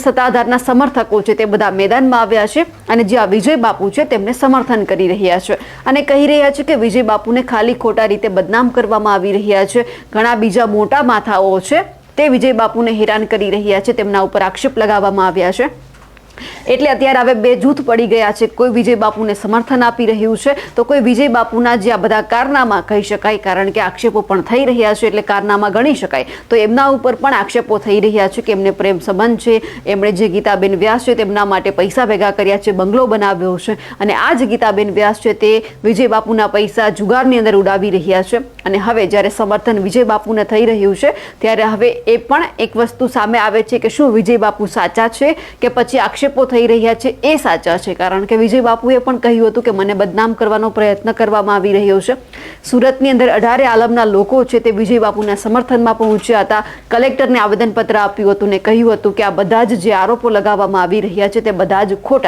સત્તાધારના સમર્થકો છે તે બધા મેદાનમાં આવ્યા છે અને જે આ વિજય બાપુ છે તેમને સમર્થન કરી રહ્યા છે અને કહી રહ્યા છે કે વિજય બાપુને ખાલી ખોટા રીતે બદનામ કરવામાં આવી રહ્યા છે. ઘણા બીજા મોટા માથાઓ છે તે વિજય બાપુને હેરાન કરી રહ્યા છે, તેમના ઉપર આક્ષેપ લગાવવામાં આવ્યા છે. એટલે અત્યારે હવે બે જૂથ પડી ગયા છે. કોઈ વિજય બાપુને સમર્થન આપી રહ્યું છે તો કોઈ વિજય બાપુના જે આ બધા કારનામા કહી શકાય, કારણ કે આક્ષેપો પણ થઈ રહ્યા છે એટલે કારનામા ગણી શકાય, તો એમના ઉપર પણ આક્ષેપો થઈ રહ્યા છે કે એમને પ્રેમ સંબંધ છે, એમણે જે ગીતાબેન વ્યાસ છે તેમના માટે પૈસા ભેગા કર્યા છે, બંગલો બનાવ્યો છે અને આ જ ગીતાબેન વ્યાસ છે તે વિજય બાપુના પૈસા જુગારની અંદર ઉડાવી રહ્યા છે. અને હવે જ્યારે સમર્થન વિજય બાપુને થઈ રહ્યું છે ત્યારે હવે એ પણ એક વસ્તુ સામે આવે છે કે શું વિજય બાપુ સાચા છે કે પછી આક્ષેપો થઈ રહ્યા છે એ સાચા છે. કારણ કે વિજય બાપુએ પણ કહ્યું હતું કે મને બદનામ કરવાનો પ્રયત્ન કરવામાં આવી રહ્યો છે. સુરતની અંદર 18 આલમના લોકો છે તે વિજય બાપુના સમર્થનમાં પહોંચ્યા હતા, કલેક્ટરને આવેદનપત્ર આપ્યું હતું ને કહ્યું હતું કે આ બધા જ જે આરોપો લગાવવામાં આવી રહ્યા છે તે બધા જ ખોટા